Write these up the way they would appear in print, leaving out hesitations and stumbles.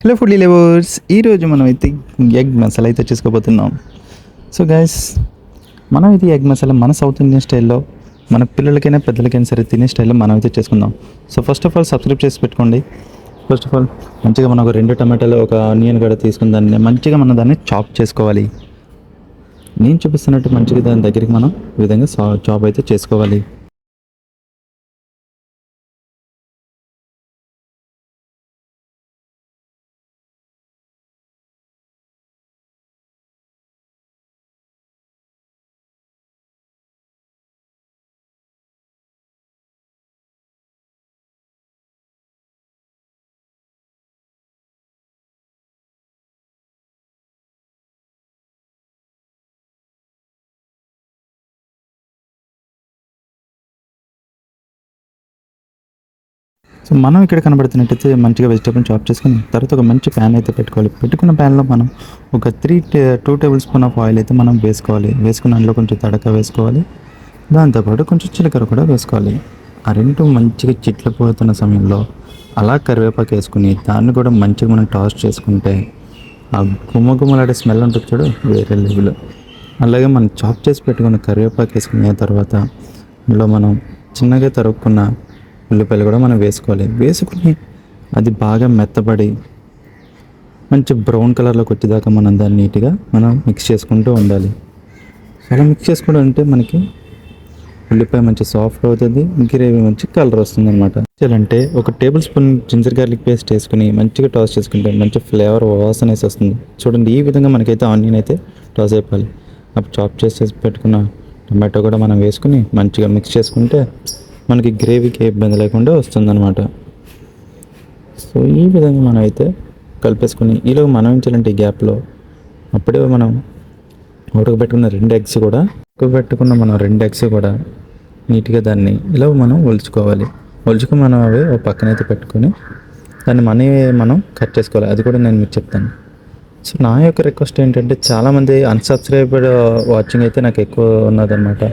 Hello food lovers, ఈరోజు మనం అయితే ఎగ్ మసాలా అయితే చేసుకోబోతున్నాం. సో గైస్, మనం అయితే ఎగ్ మసాలా మన సౌత్ ఇండియన్ స్టైల్లో మన పిల్లలకైనా పెద్దలకైనా సరే తినే స్టైల్లో మనం అయితే చేసుకుందాం. So first of all subscribe చేసి పెట్టుకోండి. ఫస్ట్ ఆఫ్ ఆల్ మంచిగా మనం ఒక 2 టమాటాలు ఒక ఆనియన్ కూడా తీసుకుని దాన్ని మంచిగా మనం దాన్ని చాప్ చేసుకోవాలి. నేను చూపిస్తున్నట్టు మంచిగా దాని దగ్గరికి మనం ఈ విధంగా చాప్ అయితే చేసుకోవాలి. సో మనం ఇక్కడ కనబడుతున్నట్టయితే మంచిగా వెజిటేబుల్ చాప్ చేసుకుని తర్వాత ఒక మంచి ప్యాన్ అయితే పెట్టుకోవాలి. పెట్టుకున్న ప్యాన్లో మనం ఒక 2 టేబుల్ స్పూన్ ఆఫ్ ఆయిల్ అయితే మనం వేసుకోవాలి. వేసుకున్న దాంట్లో కొంచెం తడక వేసుకోవాలి. దాంతోపాటు కొంచెం జీలకర్ర కూడా వేసుకోవాలి. ఆ రెండు మంచిగా చిట్లిపోతున్న సమయంలో అలా కరివేపాకు వేసుకుని దాన్ని కూడా మంచిగా మనం టాస్ట్ చేసుకుంటే ఆ గుమ్మగుమ్మలాడే స్మెల్ ఉంటుంది చూడు, వేరే లెవెల్. అలాగే మనం చాప్ చేసి పెట్టుకున్న కరివేపాకు వేసుకున్న తర్వాత అందులో మనం చిన్నగా తరుక్కున్న ఉల్లిపాయలు కూడా మనం వేసుకోవాలి. వేసుకుని అది బాగా మెత్తబడి మంచి బ్రౌన్ కలర్లోకి వచ్చేదాకా మనం దాన్ని నీట్గా మనం మిక్స్ చేసుకుంటూ ఉండాలి. అలా మిక్స్ చేసుకుంటూ ఉంటే మనకి ఉల్లిపాయ మంచి సాఫ్ట్ అవుతుంది, గ్రేవీ మంచి కలర్ వస్తుంది అనమాట. అంటే ఒక tablespoon ginger garlic paste వేసుకుని మంచిగా టాస్ చేసుకుంటే మంచి ఫ్లేవర్ వాసన వేసి వస్తుంది. చూడండి, ఈ విధంగా మనకైతే ఆనియన్ అయితే టాస్ అయిపోవాలి. అప్పుడు చాప్ చేసి పెట్టుకున్న టమాటో కూడా మనం వేసుకుని మంచిగా మిక్స్ చేసుకుంటే మనకి గ్రేవీకి ఇబ్బంది లేకుండా వస్తుందన్నమాట. సో ఈ విధంగా మనం అయితే కలిపేసుకుని ఈలోగా మనం ఏం చేయాలంటే ఈ గ్యాప్లో అప్పుడే మనం ఉడకబెట్టుకున్న 2 ఎగ్స్ కూడా నీట్గా దాన్ని ఇలా మనం ఒలుచుకోవాలి. ఒలుచుకుని మనం అవి ఒక పక్కనైతే పెట్టుకొని దాన్ని మనం కట్ చేసుకోవాలి. అది కూడా నేను మీకు చెప్తాను. సో నా యొక్క రిక్వెస్ట్ ఏంటంటే, చాలామంది అన్సబ్స్క్రైబ్డ్ వాచింగ్ అయితే నాకు ఎక్కువ ఉన్నదన్నమాట.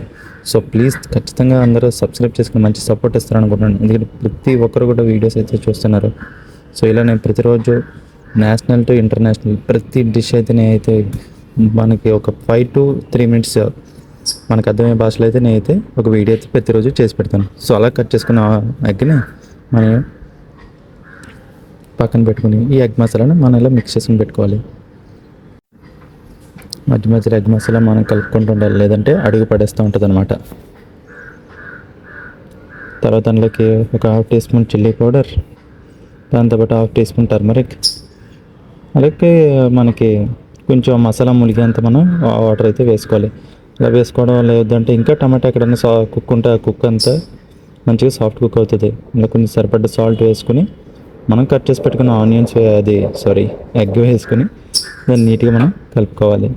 సో ప్లీజ్ ఖచ్చితంగా అందరూ సబ్స్క్రైబ్ చేసుకుని మంచి సపోర్ట్ ఇస్తారనుకుంటున్నాను. ఎందుకంటే ప్రతి ఒక్కరు కూడా వీడియోస్ అయితే చూస్తున్నారు. సో ఇలా నేను ప్రతిరోజు నేషనల్ టు ఇంటర్నేషనల్ ప్రతి డిష్ అయితే నేనైతే మనకి ఒక 5 to 3 minutes మనకు అర్థమయ్యే భాషలో అయితే నేనైతే ఒక వీడియో అయితే ప్రతిరోజు చేసి పెడతాను. సో అలా కట్ చేసుకున్న ఎగ్ని మనం పక్కన పెట్టుకుని ఈ ఎగ్ మసాలాను మనం ఇలా మిక్స్ చేసుకుని పెట్టుకోవాలి. మధ్య మధ్యలో ఎగ్ మసాలా మనం కలుపుకుంటూ ఉండాలి, లేదంటే అడుగు పడేస్తూ ఉంటుంది అనమాట. తర్వాత అందులోకి ఒక 1/2 టీ స్పూన్ చిల్లీ పౌడర్, దాంతోపాటు 1/2 టీ స్పూన్ టర్మరిక్, అలాగే మనకి కొంచెం మసాలా ములిగేంత మనం వాటర్ అయితే వేసుకోవాలి. ఇలా వేసుకోవడం లేదంటే ఇంకా టమాటా ఎక్కడైనా కుక్ అంతా మంచిగా సాఫ్ట్ కుక్ అవుతుంది. ఇలా కొంచెం సరిపడ్డ సాల్ట్ వేసుకుని మనం కట్ చేసి పెట్టుకున్న ఆనియన్స్ ఎగ్ వేసుకుని దాన్ని నీట్గా మనం కలుపుకోవాలి.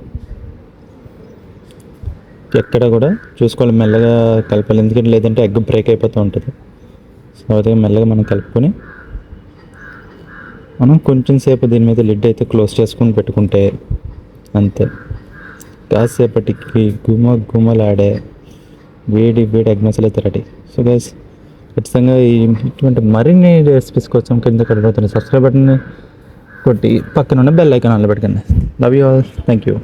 ఎక్కడ కూడా చూసుకోవాలి, మెల్లగా కలపాలి, ఎందుకంటే లేదంటే ఎగ్ బ్రేక్ అయిపోతూ ఉంటుంది. సో అదే మెల్లగా మనం కలుపుకొని మనం కొంచెం సేపు దీని మీద లిడ్ అయితే క్లోజ్ చేసుకుని పెట్టుకుంటే అంతే, కాసేపటికి గుమలాడే వేడి ఎగ్ మసాలా అయితే రెడీ. సో గైస్, ఖచ్చితంగా ఇటువంటి మరిన్ని రెసిపీస్ కోసం కింద కనబడుతున్న సబ్స్క్రైబ్ బటన్ కొట్టి పక్కన ఉన్న బెల్ ఐకాన్ ఆన్లో పెట్టుకోండి. Love you all, thank you.